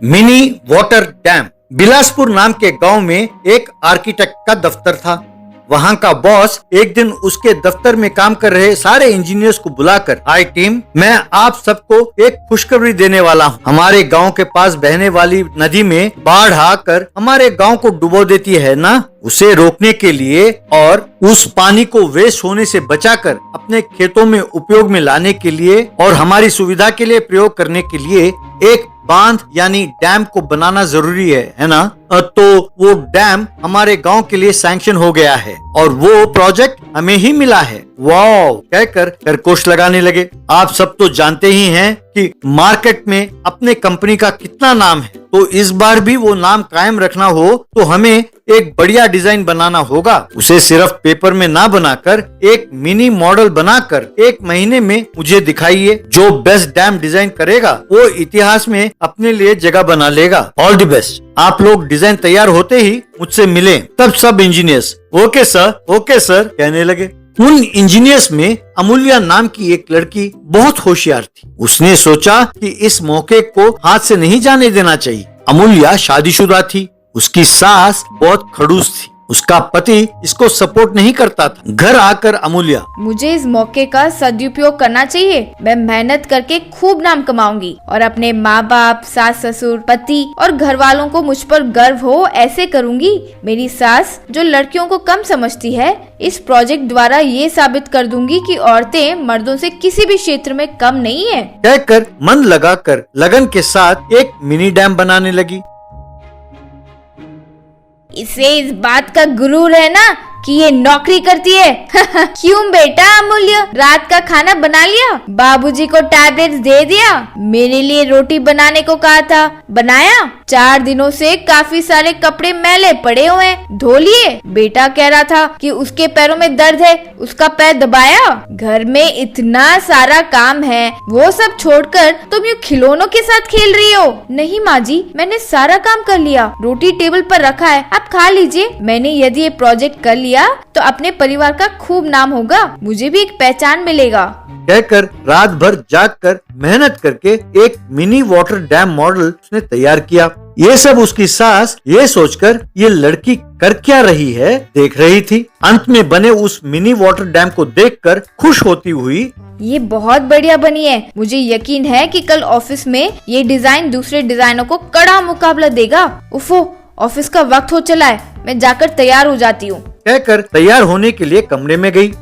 Mini water dam. Bilaspur नाम के गांव में एक आर्किटेक्ट का दफ्तर था। वहां का बॉस एक दिन उसके दफ्तर में काम कर रहे सारे इंजीनियर्स को बुलाकर, हाय टीम, मैं आप सबको एक खुशखबरी देने वाला हूँ। हमारे गांव के पास बहने वाली नदी में बाढ़ आकर हमारे गांव को डुबो देती है ना, उसे रोकने के लिए और उस पानी को वेस्ट होने से बचाकर अपने खेतों में उपयोग में लाने के लिए और हमारी सुविधा के लिए प्रयोग करने के लिए एक बांध यानी डैम को बनाना जरूरी है ना। तो वो डैम हमारे गांव के लिए सैंक्शन हो गया है और वो प्रोजेक्ट हमें ही मिला है। वाओ कहकर खरगोश लगाने लगे। आप सब तो जानते ही हैं कि मार्केट में अपने कंपनी का कितना नाम है, तो इस बार भी वो नाम कायम रखना हो तो हमें एक बढ़िया डिजाइन बनाना होगा। उसे सिर्फ पेपर में ना बनाकर एक मिनी मॉडल बनाकर 1 महीने में मुझे दिखाइए। जो बेस्ट डैम डिजाइन करेगा वो इतिहास में अपने लिए जगह बना लेगा। All the best. आप लोग डिजाइन तैयार होते ही मुझसे मिलें। तब सब इंजीनियर्स ओके सर कहने लगे। उन इंजीनियर्स में अमूल्या नाम की एक लड़की बहुत होशियार थी। उसने सोचा कि इस मौके को हाथ से नहीं जाने देना चाहिए। अमूल्या शादीशुदा थी। उसकी सास बहुत खड़ूस थी। उसका पति इसको सपोर्ट नहीं करता था। घर आकर अमूल्या, मुझे इस मौके का सदुपयोग करना चाहिए। मैं मेहनत करके खूब नाम कमाऊंगी और अपने माँ बाप, सास ससुर, पति और घर वालों को मुझ पर गर्व हो ऐसे करूंगी। मेरी सास जो लड़कियों को कम समझती है, इस प्रोजेक्ट द्वारा ये साबित कर दूंगी कि औरतें मर्दों से किसी भी क्षेत्र में कम नहीं है। कहकर मन लगाकर लगन के साथ एक मिनी डैम बनाने लगी। इसे इस बात का गुरूर है ना कि ये नौकरी करती है। क्यों बेटा अमूल्य, रात का खाना बना लिया? बाबूजी को टैबलेट्स दे दिया? मेरे लिए रोटी बनाने को कहा था, बनाया? 4 दिनों से काफी सारे कपड़े मैले पड़े हुए हैं, धो लिए? बेटा कह रहा था कि उसके पैरों में दर्द है, उसका पैर दबाया? घर में इतना सारा काम है, वो सब छोड़कर तुम यूँ खिलौनों के साथ खेल रही हो। नहीं माँ जी, मैंने सारा काम कर लिया। रोटी टेबल पर रखा है, आप खा लीजिए। मैंने यदि ये प्रोजेक्ट कर लिया तो अपने परिवार का खूब नाम होगा, मुझे भी एक पहचान मिलेगा। कहकर रात भर जागकर मेहनत करके एक मिनी वाटर डैम मॉडल उसने तैयार किया। ये सब उसकी सास ये सोचकर ये लड़की कर क्या रही है देख रही थी। अंत में बने उस मिनी वाटर डैम को देखकर खुश होती हुई, ये बहुत बढ़िया बनी है। मुझे यकीन है कि कल ऑफिस में ये डिजाइन दूसरे डिजाइनों को कड़ा मुकाबला देगा। उफो, ऑफिस का वक्त हो चला है, मैं जाकर तैयार हो जाती हूँ। कहकर तैयार होने के लिए कमरे में गई।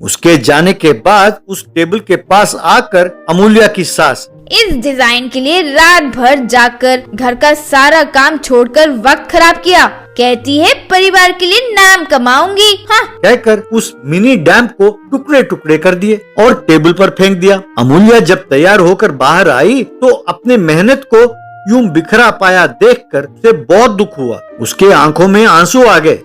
उसके जाने के बाद उस टेबल के पास आकर अमूल्या की सास, इस डिजाइन के लिए रात भर जाकर घर का सारा काम छोड़कर वक्त खराब किया, कहती है परिवार के लिए नाम कमाऊंगी। हाँ। कहकर उस मिनी डैम को टुकड़े टुकड़े कर दिए और टेबल पर फेंक दिया। अमूल्या जब तैयार होकर बाहर आई तो अपने मेहनत को यूं बिखरा पाया देखकर उसे बहुत दुख हुआ। उसके आंखों में आंसू आ गए।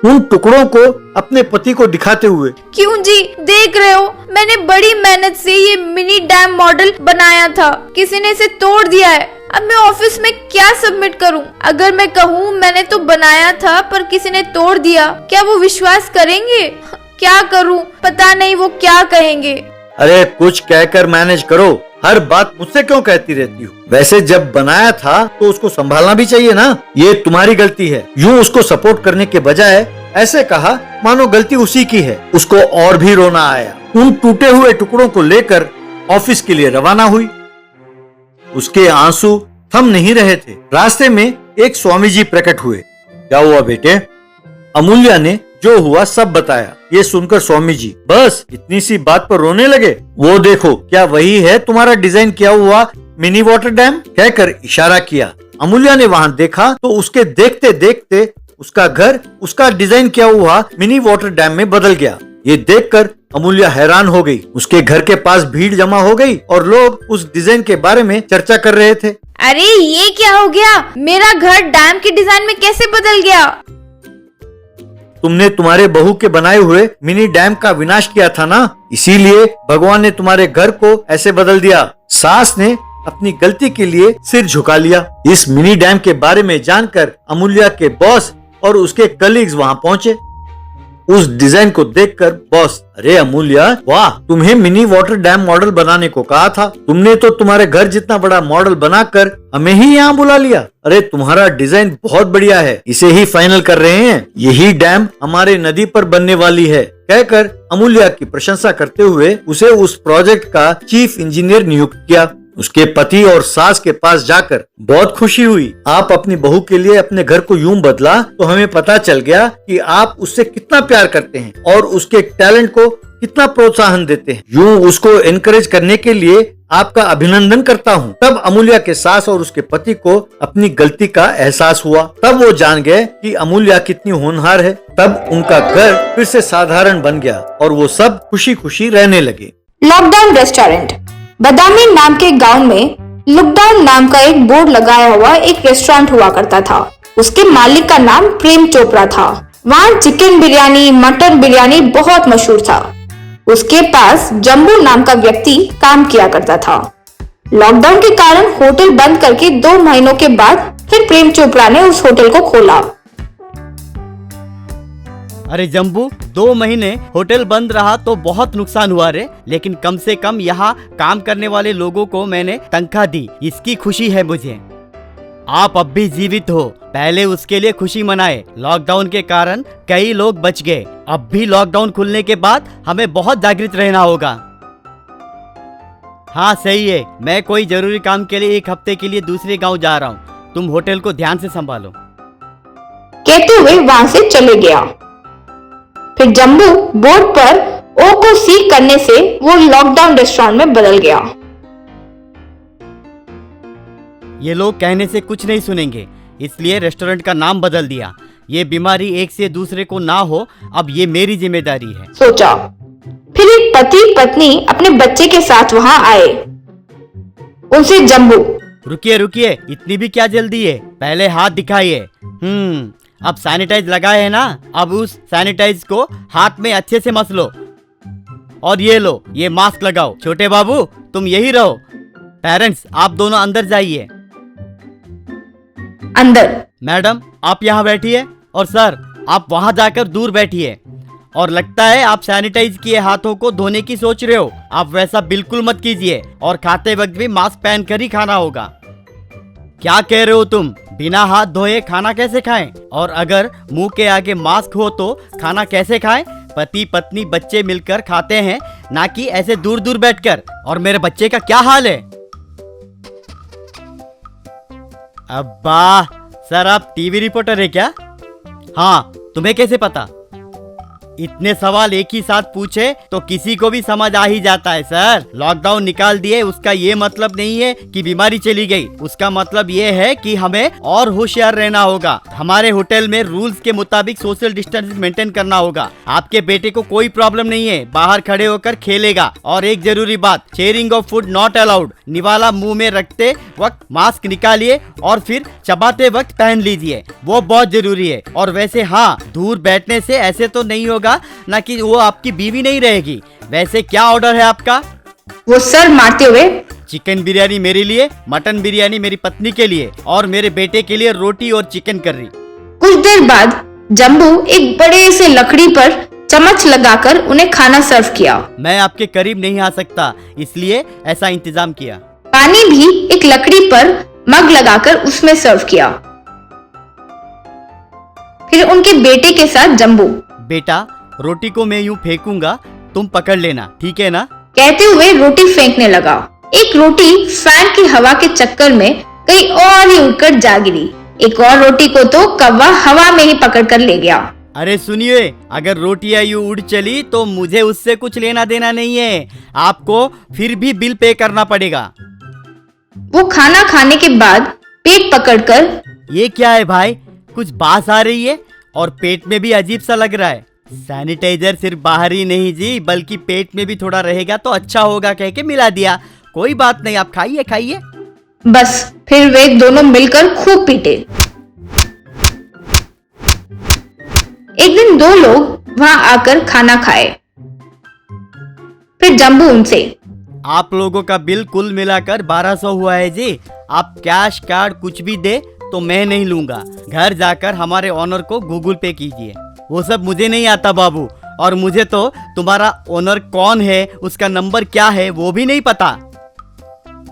उन टुकड़ों को अपने पति को दिखाते हुए, क्यों जी, देख रहे हो, मैंने बड़ी मेहनत से ये मिनी डैम मॉडल बनाया था, किसी ने इसे तोड़ दिया है। अब मैं ऑफिस में क्या सबमिट करूं? अगर मैं कहूं मैंने तो बनाया था पर किसी ने तोड़ दिया, क्या वो विश्वास करेंगे? क्या करूं, पता नहीं वो क्या कहेंगे। अरे कुछ कहकर मैनेज करो, हर बात मुझसे क्यों कहती रहती हो? वैसे जब बनाया था तो उसको संभालना भी चाहिए ना, ये तुम्हारी गलती है। यूं उसको सपोर्ट करने के बजाय ऐसे कहा मानो गलती उसी की है। उसको और भी रोना आया। उन टूटे हुए टुकड़ों को लेकर ऑफिस के लिए रवाना हुई। उसके आंसू थम नहीं रहे थे। रास्ते में एक स्वामी जी प्रकट हुए। क्या हुआ बेटे? अमूल्या ने जो हुआ सब बताया। ये सुनकर स्वामी जी बस इतनी सी बात पर रोने लगे। वो देखो, क्या वही है तुम्हारा डिजाइन किया हुआ मिनी वाटर डैम? कहकर इशारा किया। अमूल्या ने वहां देखा तो उसके देखते देखते उसका घर उसका डिजाइन किया हुआ मिनी वाटर डैम में बदल गया। ये देखकर अमूल्या हैरान हो गई। उसके घर के पास भीड़ जमा हो गई और लोग उस डिजाइन के बारे में चर्चा कर रहे थे। अरे ये क्या हो गया? मेरा घर डैम के डिजाइन में कैसे बदल गया? तुमने तुम्हारे बहू के बनाए हुए मिनी डैम का विनाश किया था ना, इसीलिए भगवान ने तुम्हारे घर को ऐसे बदल दिया। सास ने अपनी गलती के लिए सिर झुका लिया। इस मिनी डैम के बारे में जानकर अमूल्या के बॉस और उसके कलीग्स वहां पहुंचे। उस डिजाइन को देखकर बॉस, अरे अमूल्य, वाह, तुम्हें मिनी वाटर डैम मॉडल बनाने को कहा था। तुमने तो तुम्हारे घर जितना बड़ा मॉडल बनाकर हमें ही यहाँ बुला लिया। अरे तुम्हारा डिजाइन बहुत बढ़िया है, इसे ही फाइनल कर रहे हैं। यही डैम हमारे नदी पर बनने वाली है, कहकर अमूल्य की प्रशंसा करते हुए उसे उस प्रोजेक्ट का चीफ इंजीनियर नियुक्त किया। उसके पति और सास के पास जाकर बहुत खुशी हुई। आप अपनी बहू के लिए अपने घर को यूं बदला तो हमें पता चल गया कि आप उससे कितना प्यार करते हैं और उसके टैलेंट को कितना प्रोत्साहन देते हैं। यूं उसको एनकरेज करने के लिए आपका अभिनंदन करता हूँ। तब अमूल्य के सास और उसके पति को अपनी गलती का एहसास हुआ। तब वो जान गए कि अमूल्य कितनी होनहार है। तब उनका घर फिर से साधारण बन गया और वो सब खुशी खुशी रहने लगे। Lockdown restaurant. बदामी नाम के गांव में लॉकडाउन नाम का एक बोर्ड लगाया हुआ एक रेस्टोरेंट हुआ करता था। उसके मालिक का नाम प्रेम चोपड़ा था। वहाँ चिकन बिरयानी, मटन बिरयानी बहुत मशहूर था। उसके पास जम्बू नाम का व्यक्ति काम किया करता था। लॉकडाउन के कारण होटल बंद करके 2 महीनों के बाद फिर प्रेम चोपड़ा ने उस होटल को खोला। अरे जम्बू, 2 महीने होटल बंद रहा तो बहुत नुकसान हुआ रे, लेकिन कम से कम यहाँ काम करने वाले लोगों को मैंने तनख्वाह दी, इसकी खुशी है मुझे। आप अब भी जीवित हो, पहले उसके लिए खुशी मनाए। लॉकडाउन के कारण कई लोग बच गए। अब भी लॉकडाउन खुलने के बाद हमें बहुत जागृत रहना होगा। हाँ सही है, मैं कोई जरूरी काम के लिए 1 हफ्ते के लिए दूसरे गांव जा रहा हूँ, तुम होटल को ध्यान से संभालो। कहते हुए वहां से चले गया। फिर जम्बू बोर्ड पर ओ को सी करने से वो लॉकडाउन रेस्टोरेंट में बदल गया। ये लोग कहने से कुछ नहीं सुनेंगे, इसलिए रेस्टोरेंट का नाम बदल दिया। ये बीमारी एक से दूसरे को ना हो, अब ये मेरी जिम्मेदारी है, सोचा। फिर एक पति पत्नी अपने बच्चे के साथ वहां आए। उनसे जम्बू, रुकिए रुकिए, इतनी भी क्या जल्दी है, पहले हाथ दिखाइए। अब सैनिटाइज लगाए है ना, अब उस सैनिटाइज को हाथ में अच्छे से मस लो और ये लो, ये मास्क लगाओ। छोटे बाबू तुम यही रहो, पेरेंट्स आप दोनों अंदर जाइए। अंदर। मैडम आप यहाँ बैठिए और सर आप वहां जाकर दूर बैठिए। और लगता है आप सैनिटाइज किए हाथों को धोने की सोच रहे हो, आप वैसा बिल्कुल मत कीजिए और खाते वक्त भी मास्क पहन कर ही खाना होगा। क्या कह रहे हो तुम, बिना हाथ धोए खाना कैसे खाएं? और अगर मुंह के आगे मास्क हो तो खाना कैसे खाएं? पति पत्नी बच्चे मिलकर खाते हैं, ना कि ऐसे दूर दूर बैठकर। और मेरे बच्चे का क्या हाल है? अब्बा सर आप टीवी रिपोर्टर है क्या? हाँ, तुम्हें कैसे पता? इतने सवाल एक ही साथ पूछे तो किसी को भी समझ आ ही जाता है सर। लॉकडाउन निकाल दिए उसका ये मतलब नहीं है कि बीमारी चली गई, उसका मतलब ये है कि हमें और होशियार रहना होगा। हमारे होटल में रूल्स के मुताबिक सोशल डिस्टेंस मेंटेन करना होगा। आपके बेटे को कोई प्रॉब्लम नहीं है, बाहर खड़े होकर खेलेगा। और एक जरूरी बात, sharing of food not allowed. निवाला मुंह में रखते वक्त मास्क निकालिए और फिर चबाते वक्त पहन लीजिए, वो बहुत जरूरी है। और वैसे हाँ, दूर बैठने से ऐसे तो नहीं होगा ना कि वो आपकी बीवी नहीं रहेगी। वैसे क्या ऑर्डर है आपका? वो सर मारते हुए, चिकन बिरयानी मेरे लिए, मटन बिरयानी मेरी पत्नी के लिए और मेरे बेटे के लिए रोटी और चिकन करी। कुछ देर बाद जम्बू एक बड़े से लकड़ी पर चम्मच लगाकर उन्हें खाना सर्व किया। मैं आपके करीब नहीं आ सकता, इसलिए ऐसा इंतजाम किया। पानी भी एक लकड़ी पर मग लगाकर उसमें सर्व किया। फिर उनके बेटे के साथ जम्बू, बेटा रोटी को मैं यूं फेंकूंगा, तुम पकड़ लेना, ठीक है ना? कहते हुए रोटी फेंकने लगा। एक रोटी फैन की हवा के चक्कर में कहीं और ही उड़कर जा गिरी। एक और रोटी को तो कौवा हवा में ही पकड़ कर ले गया। अरे सुनिए, अगर रोटियां यूं उड़ चली तो मुझे उससे कुछ लेना देना नहीं है, आपको फिर भी बिल पे करना पड़ेगा। वो खाना खाने के बाद पेट पकड़कर, ये क्या है भाई, कुछ बास आ रही है और पेट में भी अजीब सा लग रहा है। सैनिटाइजर सिर्फ बाहर ही नहीं जी, बल्कि पेट में भी थोड़ा रहेगा तो अच्छा होगा कह के मिला दिया। कोई बात नहीं, आप खाइए खाइए। बस फिर वे दोनों मिलकर खूब पीटे। एक दिन 2 लोग वहां आकर खाना खाए। फिर जम्बू उनसे, आप लोगों का बिल कुल मिलाकर 1200 हुआ है जी। आप कैश कार्ड कुछ भी दे तो मैं नहीं लूंगा, घर जाकर हमारे ऑनर को गूगल पे कीजिए। वो सब मुझे नहीं आता बाबू, और मुझे तो तुम्हारा ओनर कौन है, उसका नंबर क्या है वो भी नहीं पता।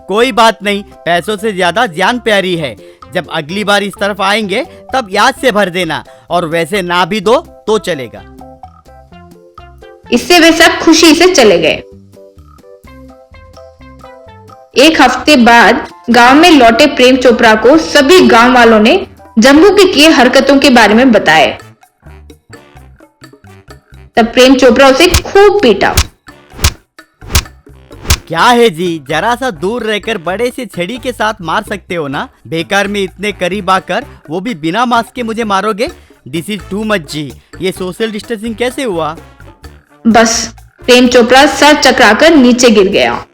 कोई बात नहीं, पैसों से ज्यादा जान प्यारी है। जब अगली बार इस तरफ आएंगे तब याद से भर देना, और वैसे ना भी दो तो चलेगा। इससे वे सब खुशी से चले गए। एक हफ्ते बाद गांव में लौटे प्रेम चोपड़ा को सभी गांव वालों ने जम्बू के किए हरकतों के बारे में बताए। तब प्रेम चोपड़ा उसे खूब पीटा। क्या है जी, जरा सा दूर रहकर बड़े से छड़ी के साथ मार सकते हो ना, बेकार में इतने करीब आकर वो भी बिना मास्क के मुझे मारोगे। दिस इज टू मच जी। ये सोशल डिस्टेंसिंग कैसे हुआ? बस प्रेम चोपड़ा सर चकराकर नीचे गिर गया।